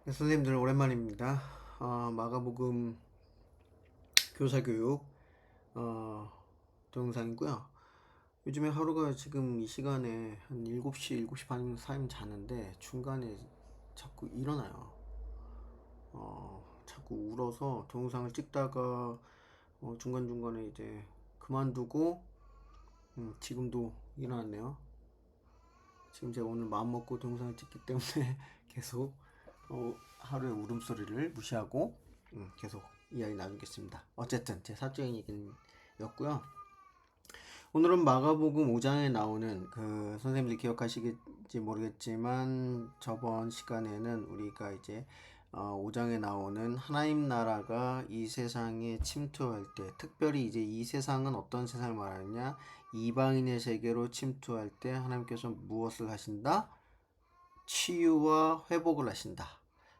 네, 선생님들 오랜만입니다. 마가복음 교사교육 동영상이고요. 요즘에 하루가 지금 이 시간에 한 7시, 7시 반이면 사임 자는데 중간에 자꾸 일어나요. 자꾸 울어서 동영상을 찍다가 중간중간에 이제 그만두고 지금도 일어났네요. 지금 제가 오늘 마음먹고 동영상을 찍기 때문에 계속 하루의 울음소리를 무시하고 계속 이야기 나누겠습니다. 어쨌든 제 사적인 얘기였고요. 오늘은 마가복음 5장에 나오는 그 선생님들 기억하시겠지 모르겠지만 저번 시간에는 우리가 이제 5장에 나오는 하나님 나라가 이 세상에 침투할 때, 특별히 이제 이 세상은 어떤 세상을 말하느냐, 이방인의 세계로 침투할 때 하나님께서 무엇을 하신다? 치유와 회복을 하신다.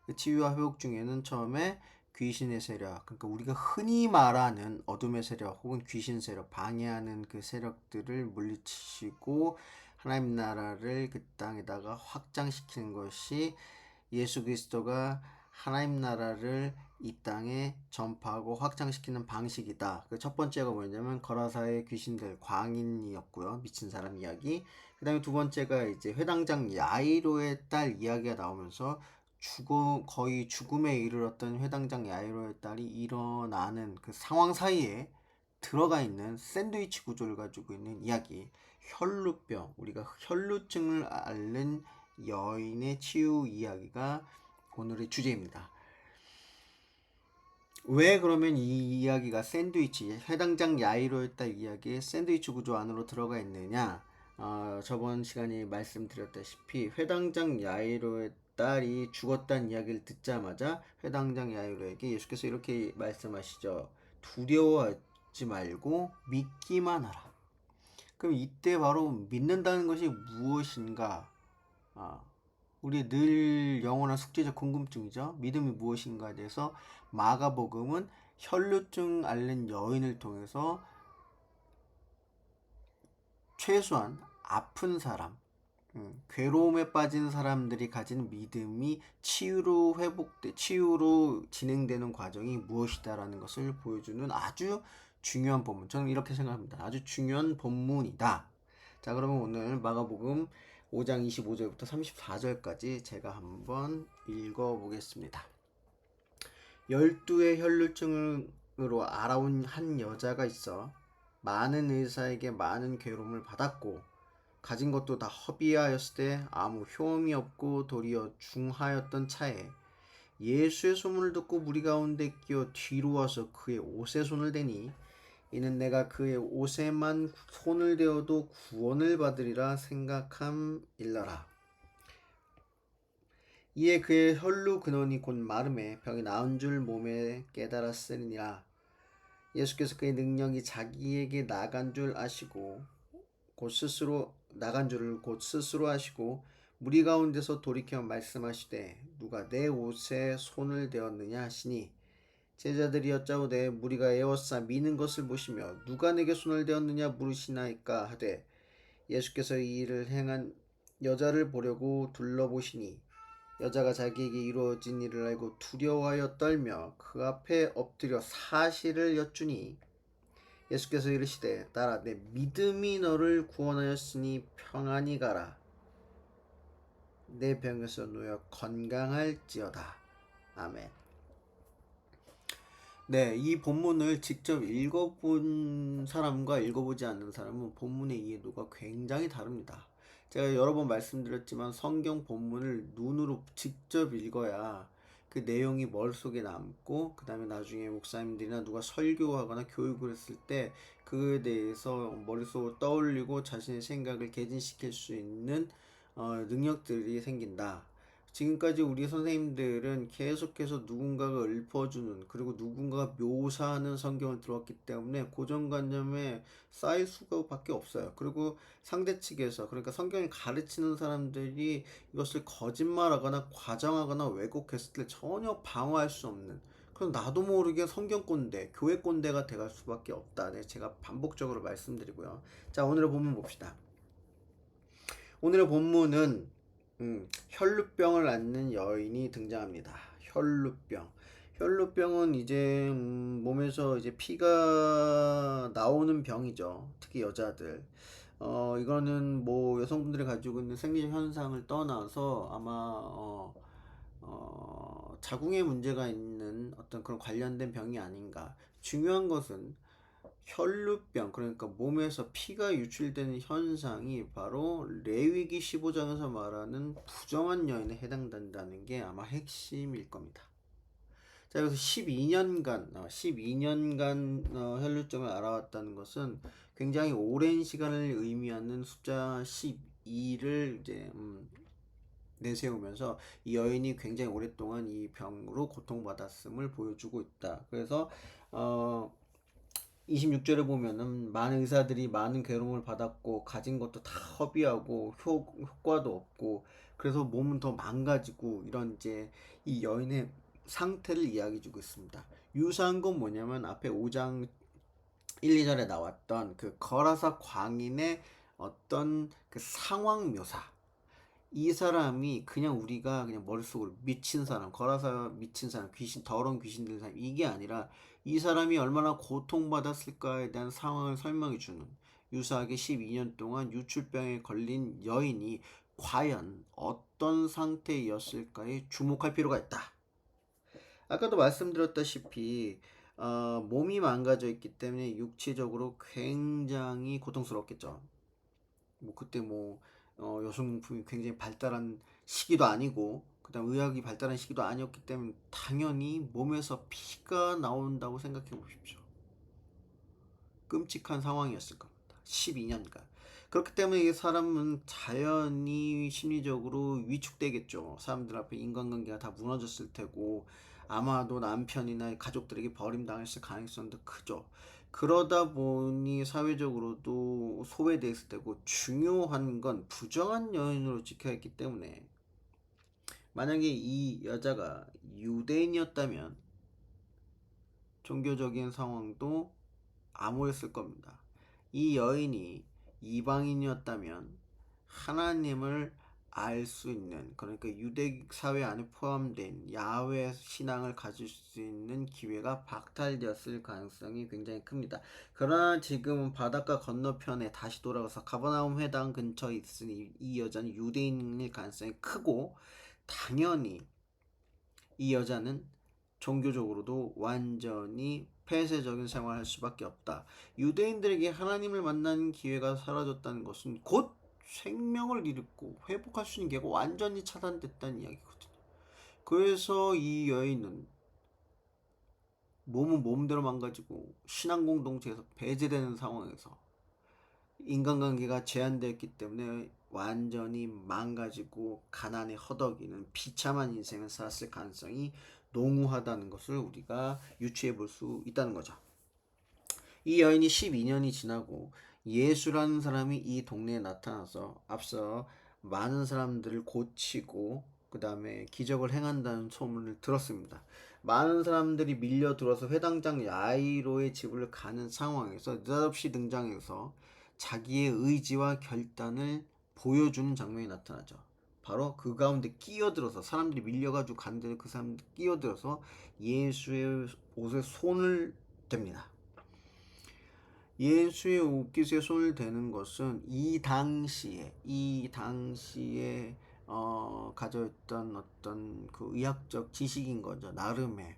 그 치유와 회복 중에는 처음에 귀신의 세력, 그러니까 우리가 흔히 말하는 어둠의 세력 혹은 귀신 세력, 방해하는 그 세력들을 물리치시고 하나님 나라를 그 땅에다가 확장시키는 것이 예수 그리스도가 하나님 나라를 이 땅에 전파하고 확장시키는 방식이다. 그 첫 번째가 뭐냐면 거라사의 귀신들, 광인이었고요. 미친 사람 이야기. 그 다음에 두 번째가 이제 회당장 야이로의 딸 이야기가 나오면서 거의 죽음에 이르렀던 회당장 야이로의 딸이 일어나는 그 상황 사이에 들어가 있는 샌드위치 구조를 가지고 있는 이야기. 혈루병, 우리가 혈루증을 앓는 여인의 치유 이야기가 오늘의 주제입니다. 왜 그러면 이 이야기가 샌드위치, 해당장 야이로의 딸 이야기에 샌드위치 구조 안으로 들어가 있느냐? 저번 시간에 말씀드렸다시피 회당장 야이로의 딸이 죽었다는 이야기를 듣자마자 회당장 야이로에게 예수께서 이렇게 말씀하시죠. 두려워하지 말고 믿기만 하라. 그럼 이때 바로 믿는다는 것이 무엇인가? 우리의 늘 영원한 숙제적 궁금증이죠. 믿음이 무엇인가에 대해서 마가복음은 혈루증 앓는 여인을 통해서 최소한 아픈 사람, 괴로움에 빠진 사람들이 가진 믿음이 치유로 진행되는 과정이 무엇이다라는 것을 보여주는 아주 중요한 본문. 저는 이렇게 생각합니다. 아주 중요한 본문이다. 자, 그러면 오늘 마가복음 5장 25절부터 34절까지 제가 한번 읽어보겠습니다. 12의 혈루증으로 알아온 한 여자가 있어 많은 의사에게 많은 괴로움을 받았고 가진 것도 다 허비하였을 때 아무 효험이 없고 도리어 중하였던 차에 예수의 소문을 듣고 무리 가운데 끼어 뒤로 와서 그의 옷에 손을 대니 이는 내가 그의 옷에만 손을 대어도 구원을 받으리라 생각함일러라. 이에 그의 혈루 근원이 곧 마름에 병이 나은 줄 몸에 깨달았으니라. 예수께서 그의 능력이 자기에게 나간 줄 아시고 곧 스스로 아시고 무리 가운데서 돌이켜 말씀하시되 누가 내 옷에 손을 대었느냐 하시니 제자들이 여짜오되 무리가 에워싸 미는 것을 보시며 누가 내게 손을 대었느냐 물으시나이까 하되 예수께서 이 일을 행한 여자를 보려고 둘러보시니 여자가 자기에게 이루어진 일을 알고 두려워하여 떨며 그 앞에 엎드려 사실을 여쭈니 예수께서 이르시되 딸아 내 믿음이 너를 구원하였으니 평안히 가라 내 병에서 놓여 건강할지어다. 아멘. 네, 이 본문을 직접 읽어본 사람과 읽어보지 않는 사람은 본문의 이해도가 굉장히 다릅니다. 제가 여러 번 말씀드렸지만 성경 본문을 눈으로 직접 읽어야 그 내용이 머릿속에 남고 그 다음에 나중에 목사님들이나 누가 설교하거나 교육을 했을 때 그에 대해서 머릿속으로 떠올리고 자신의 생각을 개진시킬 수 있는 능력들이 생긴다. 지금까지 우리 선생님들은 계속해서 누군가가 읊어주는 그리고 누군가가 묘사하는 성경을 들었기 때문에 고정관념에 쌓일 수가 밖에 없어요. 그리고 상대 측에서 그러니까 성경을 가르치는 사람들이 이것을 거짓말하거나 과장하거나 왜곡했을 때 전혀 방어할 수 없는 그럼 나도 모르게 성경 꼰대, 교회 꼰대가 돼갈 수밖에 없다. 네, 제가 반복적으로 말씀드리고요. 자, 오늘의 본문 봅시다. 오늘의 본문은 혈루병을 앓는 여인이 등장합니다. 혈루병. 혈루병은 이제 몸에서 이제 피가 나오는 병이죠. 특히 여자들. 이거는 뭐 여성분들이 가지고 있는 생리적 현상을 떠나서 아마 자궁에 문제가 있는 어떤 그런 관련된 병이 아닌가. 중요한 것은 혈루병, 그러니까 몸에서 피가 유출되는 현상이 바로 레위기 15장에서 말하는 부정한 여인에 해당된다는 게 아마 핵심일 겁니다. 자, 여기서 12년간 혈루증을 알아왔다는 것은 굉장히 오랜 시간을 의미하는 숫자 12를 이제 내세우면서 이 여인이 굉장히 오랫동안 이 병으로 고통받았음을 보여주고 있다. 그래서 26절에 보면은 많은 의사들이 많은 괴로움을 받았고 가진 것도 다 허비하고 효과도 없고 그래서 몸은 더 망가지고 이런 이제 이 여인의 상태를 이야기해 주고 있습니다. 유사한 건 뭐냐면 앞에 5장 1, 2절에 나왔던 그 거라사 광인의 어떤 그 상황 묘사. 이 사람이 그냥 우리가 그냥 머릿속으로 미친 사람, 걸어서 미친 사람, 귀신, 더러운 귀신 들린 사람, 이게 아니라 이 사람이 얼마나 고통받았을까에 대한 상황을 설명해 주는, 유사하게 12년 동안 유출병에 걸린 여인이 과연 어떤 상태였을까에 주목할 필요가 있다. 아까도 말씀드렸다시피 몸이 망가져 있기 때문에 육체적으로 굉장히 고통스럽겠죠. 뭐 그때 뭐 여성용품이 굉장히 발달한 시기도 아니고 그다음 의학이 발달한 시기도 아니었기 때문에 당연히 몸에서 피가 나온다고 생각해 보십시오. 끔찍한 상황이었을 겁니다. 12년간. 그렇기 때문에 이 사람은 자연히 심리적으로 위축되겠죠. 사람들 앞에 인간관계가 다 무너졌을 테고 아마도 남편이나 가족들에게 버림당했을 가능성도 크죠. 그러다 보니 사회적으로도 소외됐을 테고 중요한 건 부정한 여인으로 지켜야 했기 때문에 만약에 이 여자가 유대인이었다면 종교적인 상황도 암울했을 겁니다. 이 여인이 이방인이었다면 하나님을 알 수 있는, 그러니까 유대 사회 안에 포함된 야훼 신앙을 가질 수 있는 기회가 박탈되었을 가능성이 굉장히 큽니다. 그러나 지금은 바닷가 건너편에 다시 돌아가서 가버나움 회당 근처에 있으니 이 여자는 유대인일 가능성이 크고 당연히 이 여자는 종교적으로도 완전히 폐쇄적인 생활을 할 수밖에 없다. 유대인들에게 하나님을 만나는 기회가 사라졌다는 것은 곧 생명을 잃고 회복할 수 있는 기회가 완전히 차단됐다는 이야기거든요. 그래서 이 여인은 몸은 몸대로 망가지고 신앙 공동체에서 배제되는 상황에서 인간관계가 제한되었기 때문에 완전히 망가지고 가난에 허덕이는 비참한 인생을 살았을 가능성이 농후하다는 것을 우리가 유추해 볼 수 있다는 거죠. 이 여인이 12년이 지나고 예수라는 사람이 이 동네에 나타나서 앞서 많은 사람들을 고치고 그 다음에 기적을 행한다는 소문을 들었습니다. 많은 사람들이 밀려들어서 회당장 야이로의 집을 가는 상황에서 느닷없이 등장해서 자기의 의지와 결단을 보여주는 장면이 나타나죠. 바로 그 가운데 끼어들어서 사람들이 밀려가지고 간데 그 사람들 끼어들어서 예수의 옷에 손을 댑니다. 예수의 옷깃에 손을 대는 것은 이 당시에 가져있던 어떤 그 의학적 지식인 거죠. 나름의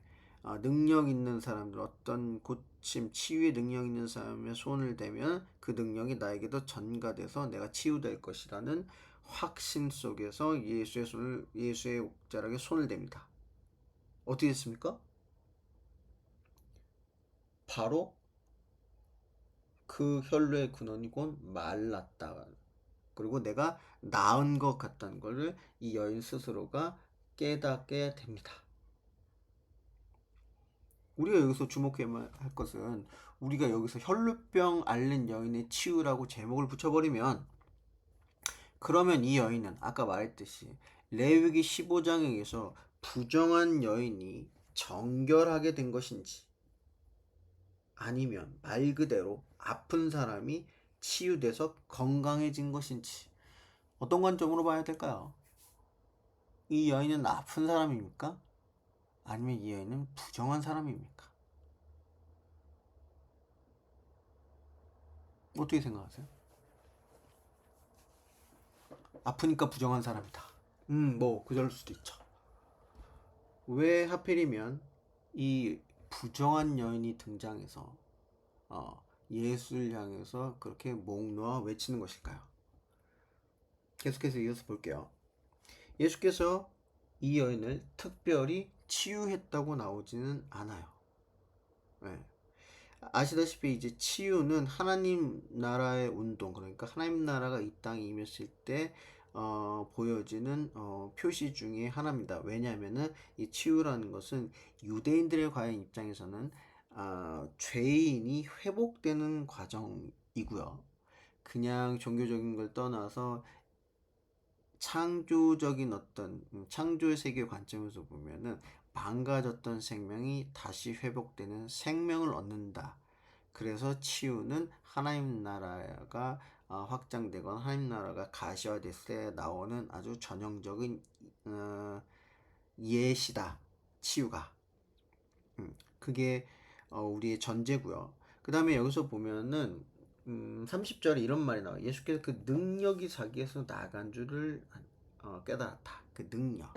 능력 있는 사람들, 어떤 고침, 치유의 능력 있는 사람의 손을 대면 그 능력이 나에게도 전가돼서 내가 치유될 것이라는 확신 속에서 예수의 옷자락에 손을 댑니다. 어떻게 됐습니까? 바로 그 혈루의 근원이 곧 말랐다. 그리고 내가 나은 것 같다는 것을 이 여인 스스로가 깨닫게 됩니다. 우리가 여기서 주목해야 할 것은 우리가 여기서 혈루병 앓는 여인의 치유라고 제목을 붙여버리면 그러면 이 여인은 아까 말했듯이 레위기 15장에 의해서 부정한 여인이 정결하게 된 것인지 아니면 말 그대로 아픈 사람이 치유돼서 건강해진 것인지 어떤 관점으로 봐야 될까요? 이 여인은 나쁜 사람입니까? 아니면 이 여인은 부정한 사람입니까? 어떻게 생각하세요? 아프니까 부정한 사람이다. 뭐 그럴 수도 있죠. 왜 하필이면 이 부정한 여인이 등장해서 예수를 향해서 그렇게 목 놓아 외치는 것일까요? 계속해서 이어서 볼게요. 예수께서 이 여인을 특별히 치유했다고 나오지는 않아요. 네. 아시다시피 이제 치유는 하나님 나라의 운동, 그러니까 하나님 나라가 이 땅에 임했을 때 보여지는 표시 중에 하나입니다. 왜냐하면은 이 치유라는 것은 유대인들의 과연 입장에서는 죄인이 회복되는 과정이고요. 그냥 종교적인 걸 떠나서 창조적인 어떤 창조의 세계 관점에서 보면은 망가졌던 생명이 다시 회복되는 생명을 얻는다. 그래서 치유는 하나님 나라가 확장되거나 하나님 나라가 가시화됐을 때 나오는 아주 전형적인 예시다. 치유가. 그게 우리의 전제고요. 그 다음에 여기서 보면은 30절에 이런 말이 나와요. 예수께서 그 능력이 자기에서 나간 줄을 깨달았다. 그 능력.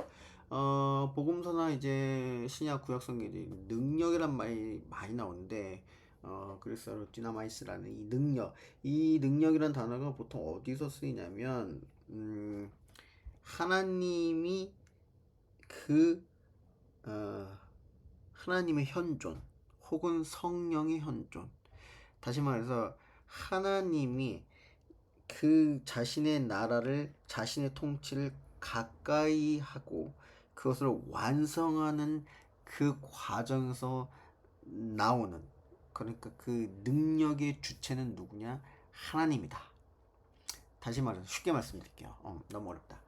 복음서나 이제 신약 구약 성경에 능력이란 말이 많이 나오는데 그리스어로 디나마이스라는 이 능력이란 단어가 보통 어디서 쓰이냐면 하나님이 그 하나님의 현존 혹은 성령의 현존. 다시 말해서 하나님이 그 자신의 나라를 자신의 통치를 가까이 하고 그것을 완성하는 그 과정에서 나오는, 그러니까 그 능력의 주체는 누구냐? 하나님이다. 다시 말해서 쉽게 말씀드릴게요. 너무 어렵다.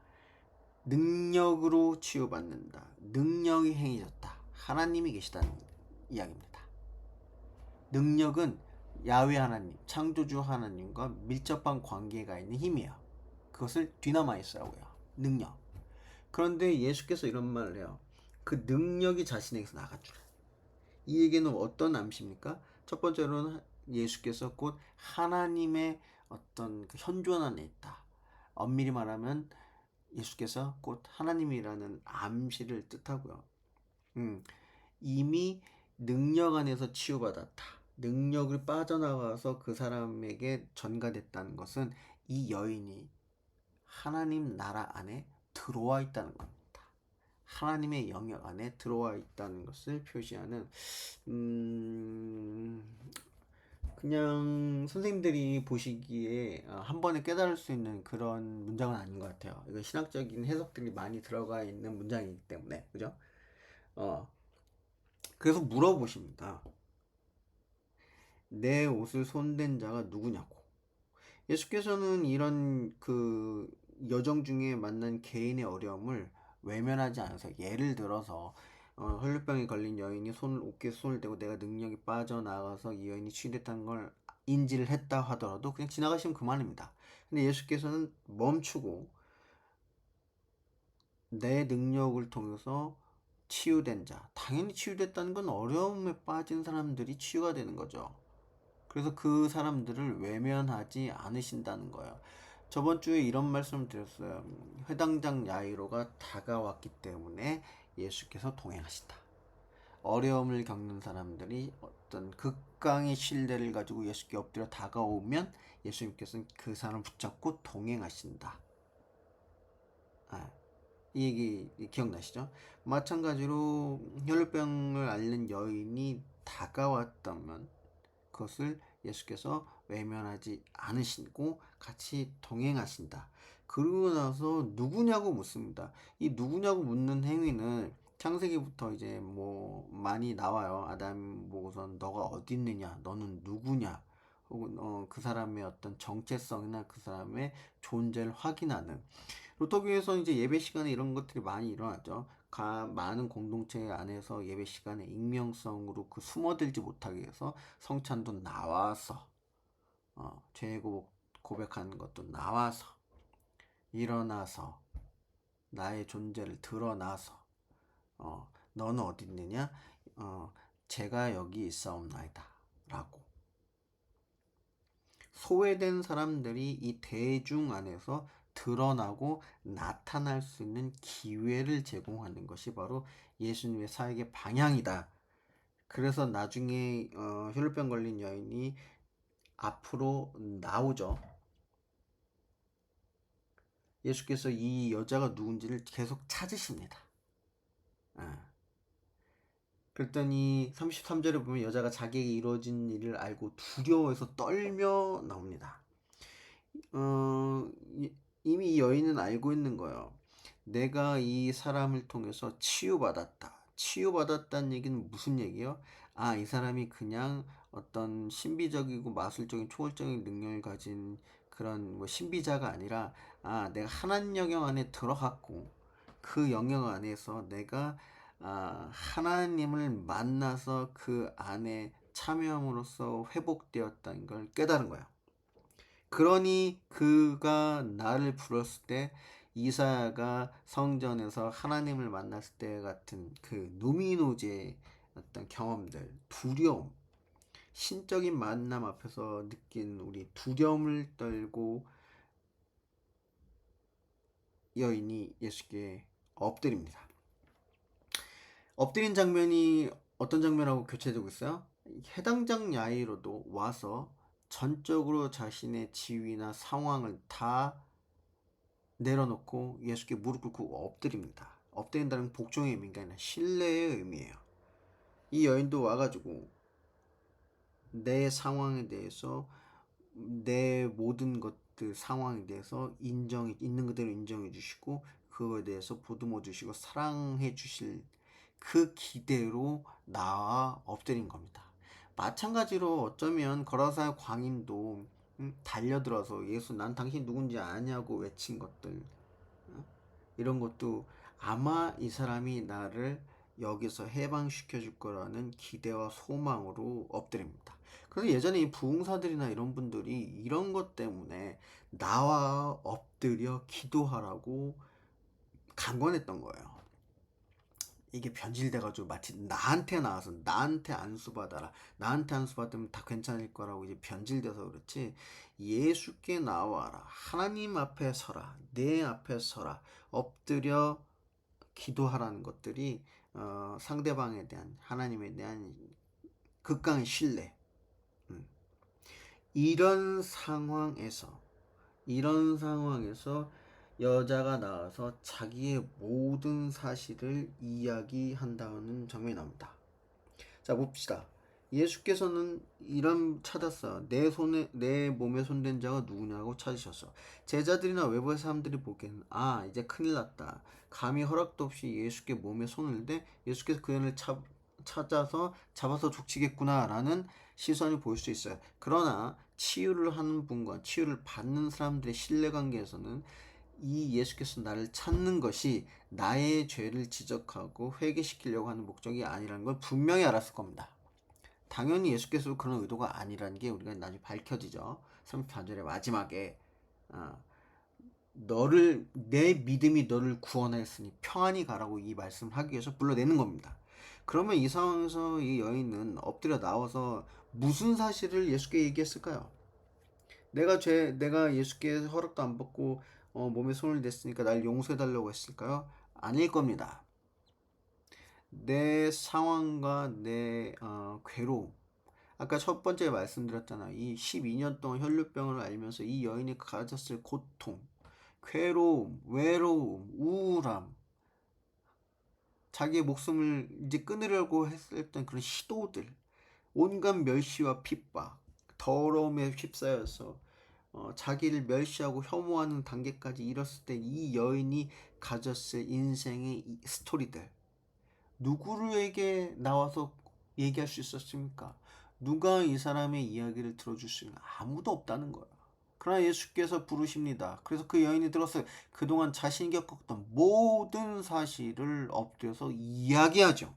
능력으로 치유받는다. 능력이 행해졌다. 하나님이 계시다는 이야기입니다. 능력은 야훼 하나님, 창조주 하나님과 밀접한 관계가 있는 힘이에요. 그것을 디나마이스라고 해요. 능력. 그런데 예수께서 이런 말을 해요. 그 능력이 자신에게서 나갔주라. 이 얘기는 어떤 암시입니까? 첫 번째로는 예수께서 곧 하나님의 어떤 그 현존 안에 있다. 엄밀히 말하면 예수께서 곧 하나님이라는 암시를 뜻하고요. 이미 능력 안에서 치유받았다. 능력을 빠져나가서 그 사람에게 전가됐다는 것은 이 여인이 하나님 나라 안에 들어와 있다는 겁니다. 하나님의 영역 안에 들어와 있다는 것을 표시하는 그냥 선생님들이 보시기에 한 번에 깨달을 수 있는 그런 문장은 아닌 것 같아요. 이거 신학적인 해석들이 많이 들어가 있는 문장이기 때문에, 그죠? 그래서 물어보십니다. 내 옷을 손댄 자가 누구냐고. 예수께서는 이런 그 여정 중에 만난 개인의 어려움을 외면하지 않아서, 예를 들어서 혈루병에 걸린 여인이 어깨에 손을 대고 내가 능력이 빠져나가서 이 여인이 치유됐다는 걸 인지를 했다 하더라도 그냥 지나가시면 그만입니다. 근데 예수께서는 멈추고 내 능력을 통해서 치유된 자, 당연히 치유됐다는 건 어려움에 빠진 사람들이 치유가 되는 거죠. 그래서 그 사람들을 외면하지 않으신다는 거예요. 저번 주에 이런 말씀을 드렸어요. 회당장 야이로가 다가왔기 때문에 예수께서 동행하신다. 어려움을 겪는 사람들이 어떤 극강의 신뢰를 가지고 예수께 엎드려 다가오면 예수님께서는 그 사람을 붙잡고 동행하신다. 이 얘기 기억나시죠? 마찬가지로 혈루병을 앓는 여인이 다가왔다면 그것을 예수께서 외면하지 않으시고 같이 동행하신다. 그러고 나서 누구냐고 묻습니다. 이 누구냐고 묻는 행위는 창세기부터 이제 뭐 많이 나와요. 아담 보고선 너가 어디 있느냐, 너는 누구냐, 혹은 그 사람의 어떤 정체성이나 그 사람의 존재를 확인하는. 로터교에서 이제 예배 시간에 이런 것들이 많이 일어나죠. 많은 공동체 안에서 예배 시간에 익명성으로 그 숨어들지 못하게 해서 성찬도 나와서 죄 고백하는 것도 나와서 일어나서 나의 존재를 드러나서 너는 어디 있느냐? 제가 여기 있사옵나이다 라고. 소외된 사람들이 이 대중 안에서 드러나고 나타날 수 있는 기회를 제공하는 것이 바로 예수님의 사역의 방향이다. 그래서 나중에 혈루병 걸린 여인이 앞으로 나오죠. 예수께서 이 여자가 누군지를 계속 찾으십니다. 그랬더니 33절에 보면 여자가 자기에게 이루어진 일을 알고 두려워해서 떨며 나옵니다. 이미 이 여인은 알고 있는 거예요. 내가 이 사람을 통해서 치유받았다. 치유받았다는 얘기는 무슨 얘기예요? 이 사람이 그냥 어떤 신비적이고 마술적인 초월적인 능력을 가진 그런 신비자가 아니라 내가 하나님 영역 안에 들어갔고 그 영역 안에서 내가 하나님을 만나서 그 안에 참여함으로써 회복되었다는 걸 깨달은 거예요. 그러니 그가 나를 불렀을 때 이사야가 성전에서 하나님을 만났을 때 같은 그 누미노제의 어떤 경험들, 두려움, 신적인 만남 앞에서 느낀 우리 두려움을 떨고 여인이 예수께 엎드립니다. 엎드린 장면이 어떤 장면하고 교체되고 있어요? 해당장 야이로도 와서 전적으로 자신의 지위나 상황을 다 내려놓고 예수께 무릎 꿇고 엎드립니다. 엎드린다는 복종의 의미가 아니라 신뢰의 의미예요. 이 여인도 와가지고 내 상황에 대해서 내 모든 것들 상황에 대해서 있는 그대로 인정해 주시고 그거에 대해서 보듬어 주시고 사랑해 주실 그 기대로 나와 엎드린 겁니다. 마찬가지로 어쩌면 거라사 광인도 달려들어서 예수 난 당신 누군지 아냐고 외친 것들, 이런 것도 아마 이 사람이 나를 여기서 해방시켜 줄 거라는 기대와 소망으로 엎드립니다. 그래서 예전에 이 부흥사들이나 이런 분들이 이런 것 때문에 나와 엎드려 기도하라고 강권했던 거예요. 이게 변질돼가지고 마치 나한테 나와서 나한테 안수받아라, 나한테 안수받으면 다 괜찮을 거라고 이제 변질돼서 그렇지, 예수께 나와라, 하나님 앞에 서라, 내 앞에 서라, 엎드려 기도하라는 것들이 상대방에 대한, 하나님에 대한 극강의 신뢰. 이런 상황에서 여자가 나와서 자기의 모든 사실을 이야기한다는 장면이 나옵니다. 자, 봅시다. 예수께서는 이런 찾았어. 내 몸에 손댄 자가 누구냐고 찾으셨어. 제자들이나 외부의 사람들이 보기에는 이제 큰일 났다. 감히 허락도 없이 예수께 몸에 손을 대 예수께서 그 여인을 찾아서 잡아서 족치겠구나라는 시선이 보일 수 있어요. 그러나 치유를 하는 분과 치유를 받는 사람들의 신뢰관계에서는 이 예수께서 나를 찾는 것이 나의 죄를 지적하고 회개시키려고 하는 목적이 아니라는 걸 분명히 알았을 겁니다. 당연히 예수께서 그런 의도가 아니라는 게 우리가 나중에 밝혀지죠. 34절의 마지막에 내 믿음이 너를 구원하였으니 평안히 가라고 이 말씀을 하기 위해서 불러내는 겁니다. 그러면 이 상황에서 이 여인은 엎드려 나와서 무슨 사실을 예수께 얘기했을까요? 내가 예수께 허락도 안 받고 몸에 손을 댔으니까 날 용서해달라고 했을까요? 아닐 겁니다. 내 상황과 내 괴로움, 아까 첫 번째 말씀드렸잖아. 이 12년 동안 혈루병을 앓면서 이 여인이 가졌을 고통, 괴로움, 외로움, 우울함, 자기의 목숨을 이제 끊으려고 했던 그런 시도들, 온갖 멸시와 핍박, 더러움에 휩싸여서 자기를 멸시하고 혐오하는 단계까지 이뤘을 때 이 여인이 가졌을 인생의 스토리들, 누구에게 나와서 얘기할 수 있었습니까? 누가 이 사람의 이야기를 들어줄 수 있는, 아무도 없다는 거야. 그러나 예수께서 부르십니다. 그래서 그 여인이 들어서 그동안 자신이 겪었던 모든 사실을 엎드려서 이야기하죠.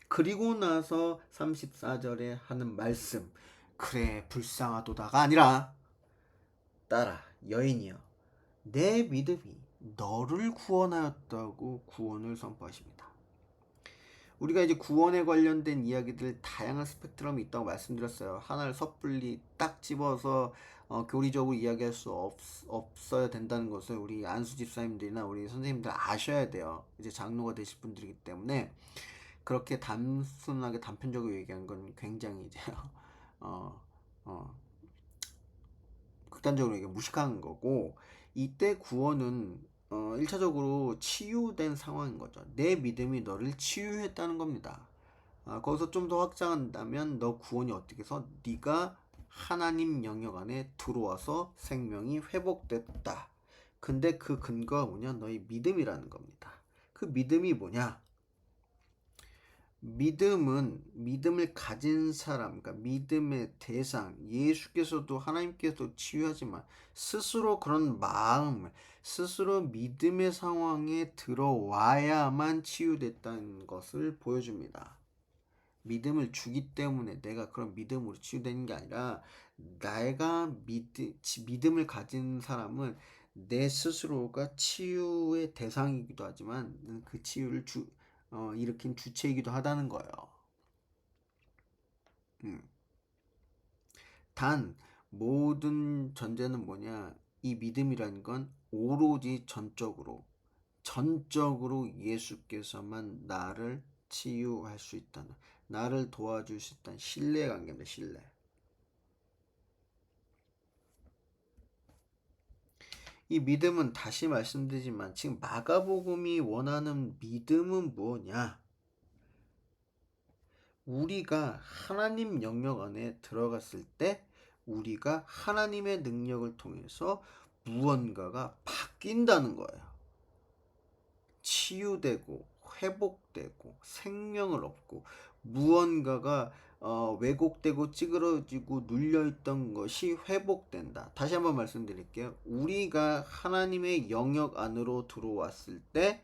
그리고 나서 34절에 하는 말씀, 그래 불쌍하도다가 아니라, 딸아 여인이여 내 믿음이 너를 구원하였다고 구원을 선포하십니다. 우리가 이제 구원에 관련된 이야기들 다양한 스펙트럼이 있다고 말씀드렸어요. 하나를 섣불리 딱 집어서 교리적으로 이야기할 수 없어야 된다는 것을 우리 안수 집사님들이나 우리 선생님들 아셔야 돼요. 이제 장로가 되실 분들이기 때문에 그렇게 단순하게 단편적으로 얘기한 건 굉장히 이제 어, 어, 극단적으로 얘기 무식한 거고, 이때 구원은 1차적으로 치유된 상황인 거죠. 내 믿음이 너를 치유했다는 겁니다. 거기서 좀 더 확장한다면 너 구원이 어떻게 해서 네가 하나님 영역 안에 들어와서 생명이 회복됐다. 근데 그 근거가 뭐냐? 너의 믿음이라는 겁니다. 그 믿음이 뭐냐? 믿음은 믿음을 가진 사람, 그러니까 믿음의 대상, 예수께서도 하나님께서 치유하지만 스스로 그런 마음을, 스스로 믿음의 상황에 들어와야만 치유됐다는 것을 보여줍니다. 믿음을 주기 때문에 내가 그런 믿음으로 치유되는 게 아니라, 내가 믿음을 가진 사람은 내 스스로가 치유의 대상이기도 하지만 그 치유를 일으킨 주체이기도 하다는 거예요. 음. 단 모든 전제는 뭐냐? 이 믿음이라는 건 오로지 전적으로 예수께서만 나를 치유할 수 있다는, 나를 도와줄 수 있다는 신뢰 관계입니다. 신뢰. 이 믿음은 다시 말씀드리지만 지금 마가복음이 원하는 믿음은 뭐냐? 우리가 하나님 영역 안에 들어갔을 때 우리가 하나님의 능력을 통해서 무언가가 바뀐다는 거예요. 치유되고 회복되고 생명을 얻고 무언가가 왜곡되고 찌그러지고 눌려있던 것이 회복된다. 다시 한번 말씀드릴게요. 우리가 하나님의 영역 안으로 들어왔을 때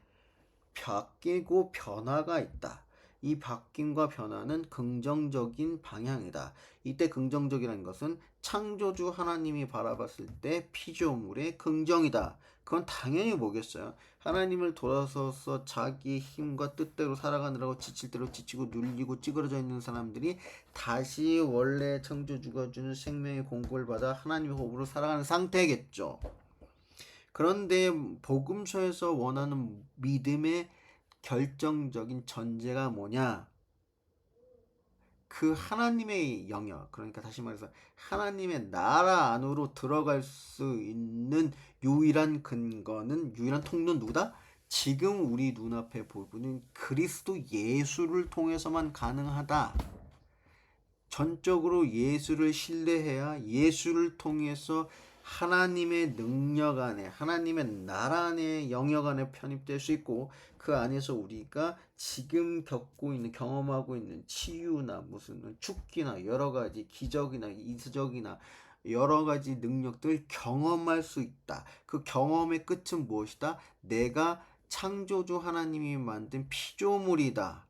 바뀌고 변화가 있다. 이 바뀜과 변화는 긍정적인 방향이다. 이때 긍정적이라는 것은 창조주 하나님이 바라봤을 때 피조물의 긍정이다. 그건 당연히 뭐겠어요? 하나님을 돌아서서 자기 힘과 뜻대로 살아가느라고 지칠 대로 지치고 눌리고 찌그러져 있는 사람들이 다시 원래 창조주가 주는 생명의 공급을 받아 하나님의 호흡으로 살아가는 상태겠죠. 그런데 복음서에서 원하는 믿음의 결정적인 전제가 뭐냐? 그 하나님의 영역, 그러니까 다시 말해서 하나님의 나라 안으로 들어갈 수 있는 유일한 근거는, 유일한 통로는 누구다? 지금 우리 눈앞에 보이는 그리스도 예수를 통해서만 가능하다. 전적으로 예수를 신뢰해야 예수를 통해서 하나님의 능력 안에, 하나님의 나라 안에, 영역 안에 편입될 수 있고, 그 안에서 우리가 지금 겪고 있는, 경험하고 있는 치유나 무슨 축기나 여러 가지 기적이나 이수적이나 여러 가지 능력들 경험할 수 있다. 그 경험의 끝은 무엇이다? 내가 창조주 하나님이 만든 피조물이다.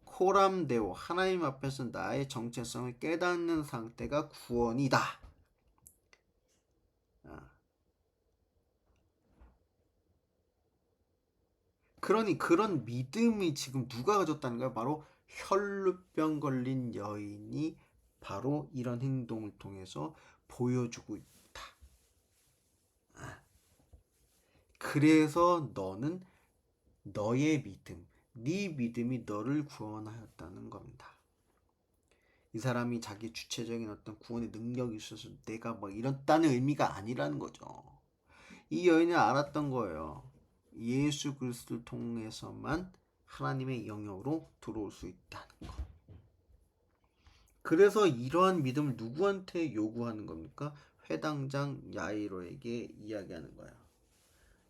코람데오, 하나님 앞에서 나의 정체성을 깨닫는 상태가 구원이다. 그러니 그런 믿음이 지금 누가 가졌다는 거야? 바로 혈루병 걸린 여인이 바로 이런 행동을 통해서 보여주고 있다. 그래서 너는 너의 믿음, 네 믿음이 너를 구원하였다는 겁니다. 이 사람이 자기 주체적인 어떤 구원의 능력이 있어서 내가 뭐 이렇다는 의미가 아니라는 거죠. 이 여인은 알았던 거예요. 예수 그리스도를 통해서만 하나님의 영역으로 들어올 수 있다는 것. 그래서 이러한 믿음을 누구한테 요구하는 겁니까? 회당장 야이로에게 이야기하는 거예요.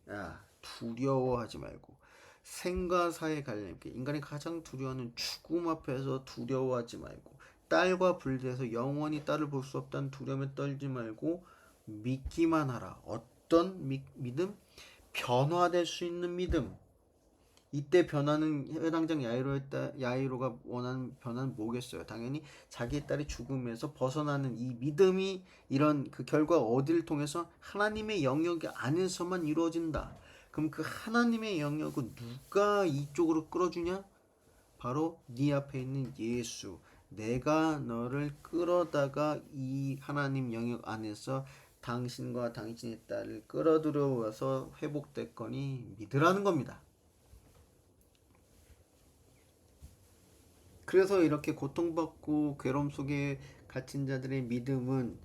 야, 두려워하지 말고 생과 사의 관련 있게 인간이 가장 두려워하는 죽음 앞에서 두려워하지 말고, 딸과 분리해서 영원히 딸을 볼 수 없다는 두려움에 떨지 말고 믿기만 하라. 어떤 믿음? 변화될 수 있는 믿음. 이때 변화는 해당장 야이로가 원하는 변화는 뭐겠어요? 당연히 자기의 딸이 죽음에서 벗어나는 이 믿음이 이런 그 결과 어디를 통해서 하나님의 영역 안에서만 이루어진다. 그럼 그 하나님의 영역은 누가 이쪽으로 끌어주냐? 바로 네 앞에 있는 예수. 내가 너를 끌어다가 이 하나님 영역 안에서 당신과 당신의 딸을 끌어들여와서 회복됐거니 믿으라는 겁니다. 그래서 이렇게 고통받고 괴로움 속에 갇힌 자들의 믿음은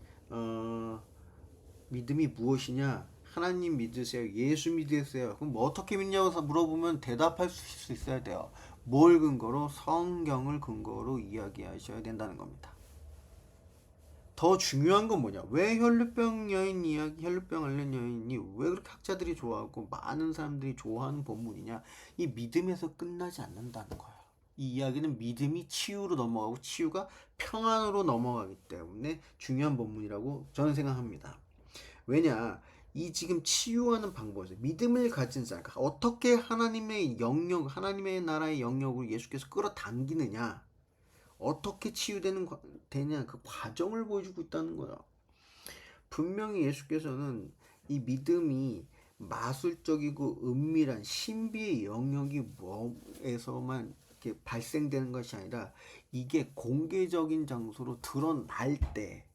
믿음이 무엇이냐? 하나님 믿으세요. 예수 믿으세요. 그럼 뭐 어떻게 믿냐고 물어보면 대답할 수 있어야 돼요. 뭘 근거로? 성경을 근거로 이야기하셔야 된다는 겁니다. 더 중요한 건 뭐냐? 왜 혈루병 앓는 여인이 왜 그렇게 학자들이 좋아하고 많은 사람들이 좋아하는 본문이냐? 이 믿음에서 끝나지 않는다는 거예요. 이 이야기는 믿음이 치유로 넘어가고 치유가 평안으로 넘어가기 때문에 중요한 본문이라고 저는 생각합니다. 왜냐? 이 지금 치유하는 방법에서 믿음을 가진 사람, 그러니까 어떻게 하나님의 영역, 하나님의 나라의 영역으로 예수께서 끌어당기느냐, 어떻게 되냐, 그 과정을 보여주고 있다는 거예요. 분명히 예수께서는 이 믿음이 마술적이고 은밀한 신비의 영역이 뭐에서만 이렇게 발생되는 것이 아니라 이게 공개적인 장소로 드러날 때,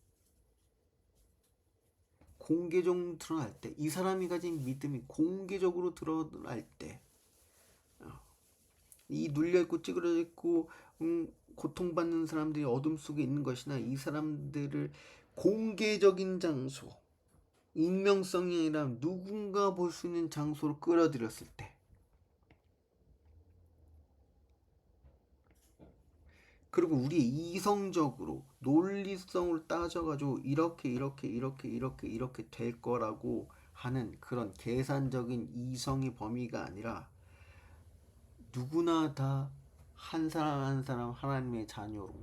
공개적으로 드러날 때, 이 사람이 가진 믿음이 공개적으로 드러날 때, 이 눌려있고 찌그러져있고 고통받는 사람들이 어둠 속에 있는 것이나 이 사람들을 공개적인 장소, 익명성이 아니라 누군가 볼 수 있는 장소로 끌어들였을 때, 그리고 우리 이성적으로 논리성으로 따져가지고 이렇게 될 거라고 하는 그런 계산적인 이성의 범위가 아니라 누구나 다 한 사람 한 사람 하나님의 자녀로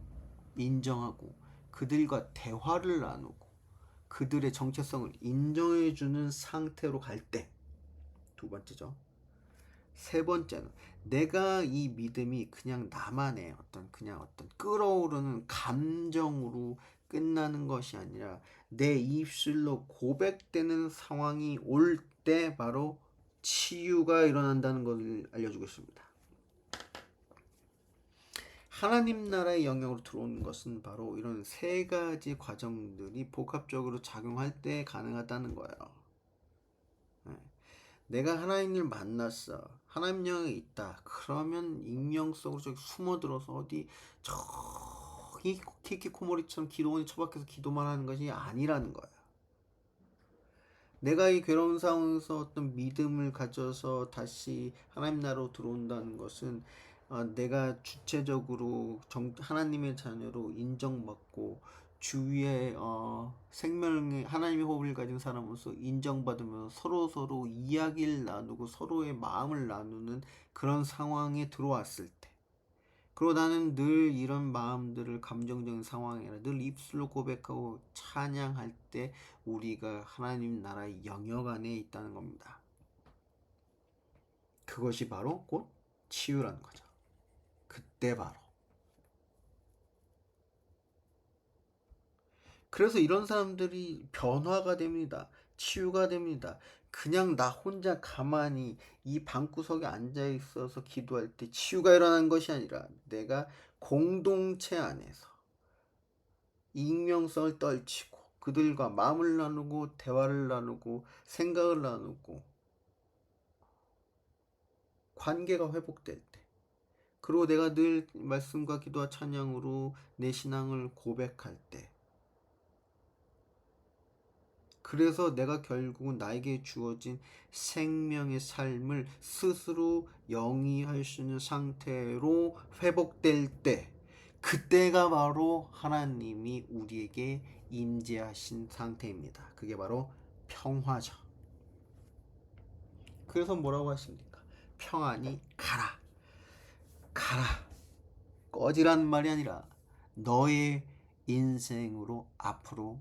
인정하고 그들과 대화를 나누고 그들의 정체성을 인정해주는 상태로 갈 때, 두 번째죠. 세 번째는 내가 이 믿음이 그냥 나만의 그냥 어떤 끓어오르는 감정으로 끝나는 것이 아니라 내 입술로 고백되는 상황이 올 때 바로 치유가 일어난다는 것을 알려주고 있습니다. 하나님 나라의 영역으로 들어오는 것은 바로 이런 세 가지 과정들이 복합적으로 작용할 때 가능하다는 거예요. 내가 하나님을 만났어. 하나님 영에 있다. 그러면 익명성으로 저기 숨어들어서 어디 저기 키키코모리처럼 기도원에 처박혀서 기도만 하는 것이 아니라는 거예요. 내가 이 괴로운 상황에서 어떤 믿음을 가져서 다시 하나님 나라로 들어온다는 것은 내가 주체적으로 하나님의 자녀로 인정받고 주위에 생명의 하나님의 호흡을 가진 사람으로서 인정받으면서 서로 이야기를 나누고 서로의 마음을 나누는 그런 상황에 들어왔을 때, 그리고 나는 늘 이런 마음들을 감정적인 상황이 아니라 늘 입술로 고백하고 찬양할 때 우리가 하나님 나라의 영역 안에 있다는 겁니다. 그것이 바로 곧 치유라는 거죠. 그때 바로. 그래서 이런 사람들이 변화가 됩니다. 치유가 됩니다. 그냥 나 혼자 가만히 이 방구석에 앉아 있어서 기도할 때 치유가 일어나는 것이 아니라 내가 공동체 안에서 익명성을 떨치고 그들과 마음을 나누고 대화를 나누고 생각을 나누고 관계가 회복될 때, 그리고 내가 늘 말씀과 기도와 찬양으로 내 신앙을 고백할 때, 그래서 내가 결국은 나에게 주어진 생명의 삶을 스스로 영위할 수 있는 상태로 회복될 때, 그때가 바로 하나님이 우리에게 임재하신 상태입니다. 그게 바로 평화죠. 그래서 뭐라고 하십니까? 평안이 가라. 가라. 꺼지라는 말이 아니라 너의 인생으로 앞으로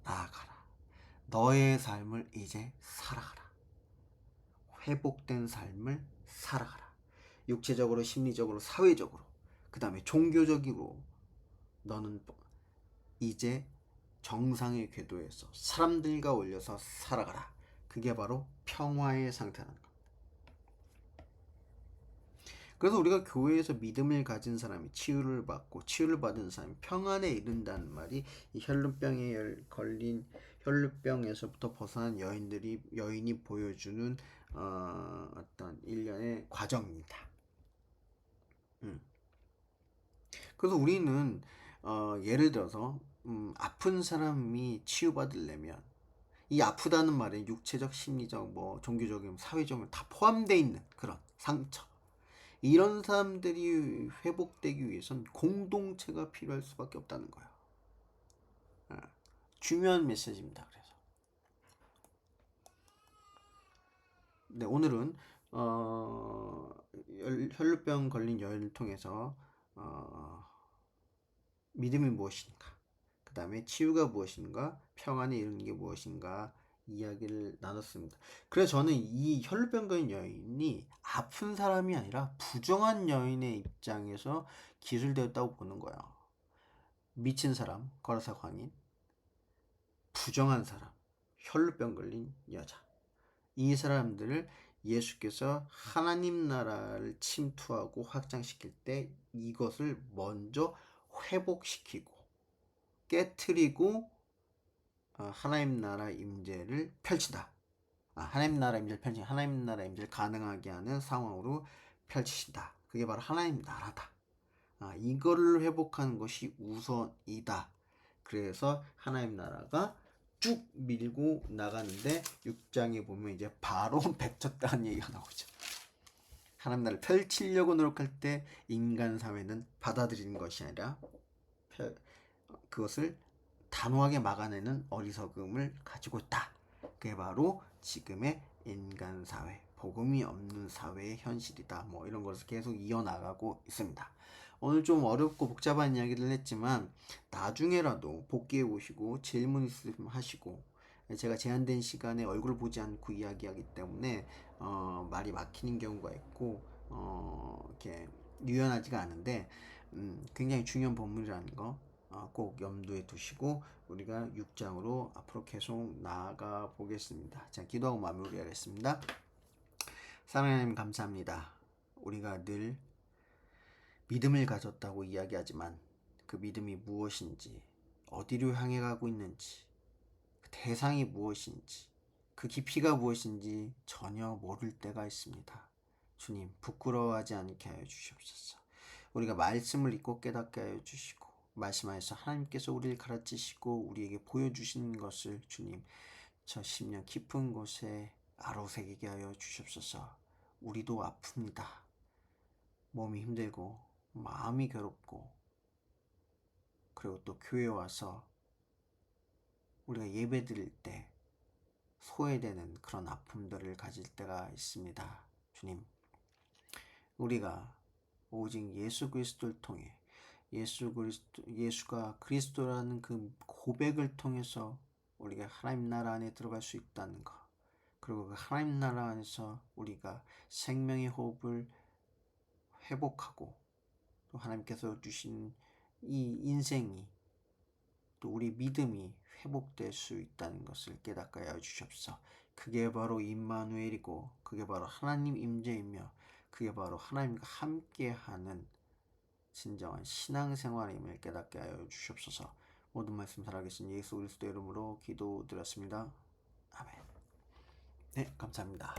나아가라. 너의 삶을 이제 살아가라. 회복된 삶을 살아가라. 육체적으로, 심리적으로, 사회적으로, 그 다음에 종교적으로 너는 이제 정상의 궤도에서 사람들과 어울려서 살아가라. 그게 바로 평화의 상태라는 거. 그래서 우리가 교회에서 믿음을 가진 사람이 치유를 받고 치유를 받은 사람이 평안에 이른다는 말이 이 혈루병에 걸린 혈루병에서부터 벗어난 여인이 보여주는 어떤 일련의 과정입니다. 그래서 우리는 예를 들어서 아픈 사람이 치유받으려면 이 아프다는 말에 육체적, 심리적, 뭐 종교적인, 사회적인 다 포함되어 있는 그런 상처. 이런 사람들이 회복되기 위해선 공동체가 필요할 수밖에 없다는 거예요. 중요한 메시지입니다. 그래서 네, 오늘은 혈루병 걸린 여인을 통해서 믿음이 무엇인가, 그 다음에 치유가 무엇인가, 평안에 이르는 게 무엇인가 이야기를 나눴습니다. 그래서 저는 이 혈루병 걸린 여인이 아픈 사람이 아니라 부정한 여인의 입장에서 기술되었다고 보는 거예요. 미친 사람, 거라사 광인, 부정한 사람, 혈루병 걸린 여자. 이 사람들을 예수께서 하나님 나라를 침투하고 확장시킬 때 이것을 먼저 회복시키고 깨트리고 하나님 나라 임재를 펼친다. 하나님 나라 임재를 펼친 하나님 나라 임재를 가능하게 하는 상황으로 펼치신다. 그게 바로 하나님 나라다. 이거를 회복하는 것이 우선이다. 그래서 하나님 나라가 쭉 밀고 나가는데 6장에 보면 이제 바로 뱉었다는 얘기가 나오죠. 하나님 나라를 펼치려고 노력할 때 인간 사회는 받아들이는 것이 아니라 그것을 단호하게 막아내는 어리석음을 가지고 있다. 그게 바로 지금의 인간 사회, 복음이 없는 사회의 현실이다. 뭐 이런 것을 계속 이어나가고 있습니다. 오늘 좀 어렵고 복잡한 이야기를 했지만 나중에라도 복귀해 보시고 질문 있으면 하시고, 제가 제한된 시간에 얼굴 보지 않고 이야기하기 때문에 말이 막히는 경우가 있고 이렇게 유연하지가 않은데 굉장히 중요한 본문이라는 거 꼭 염두에 두시고 우리가 6장으로 앞으로 계속 나아가 보겠습니다. 자, 기도하고 마무리하겠습니다. 사랑하는 하나님 감사합니다. 우리가 늘 믿음을 가졌다고 이야기하지만 그 믿음이 무엇인지, 어디로 향해 가고 있는지, 그 대상이 무엇인지, 그 깊이가 무엇인지 전혀 모를 때가 있습니다. 주님, 부끄러워하지 않게 하여 주시옵소서. 우리가 말씀을 읽고 깨닫게 하여 주시고 말씀하여서 하나님께서 우리를 가르치시고 우리에게 보여주시는 것을 주님, 저 심령 깊은 곳에 아로새기게 하여 주시옵소서. 우리도 아픕니다. 몸이 힘들고 마음이 괴롭고, 그리고 또 교회 와서 우리가 예배 드릴 때 소외되는 그런 아픔들을 가질 때가 있습니다. 주님, 우리가 오직 예수 그리스도를 통해 예수가 그리스도라는 그 고백을 통해서 우리가 하나님 나라 안에 들어갈 수 있다는 것, 그리고 그 하나님 나라 안에서 우리가 생명의 호흡을 회복하고 또 하나님께서 주신 이 인생이, 또 우리 믿음이 회복될 수 있다는 것을 깨닫게 하여 주시옵소서. 그게 바로 임마누엘이고 그게 바로 하나님 임재이며 그게 바로 하나님과 함께하는 진정한 신앙생활임을 깨닫게 하여 주시옵소서. 모든 말씀 살아계신 예수 그리스도 이름으로 기도드렸습니다. 아멘. 네, 감사합니다.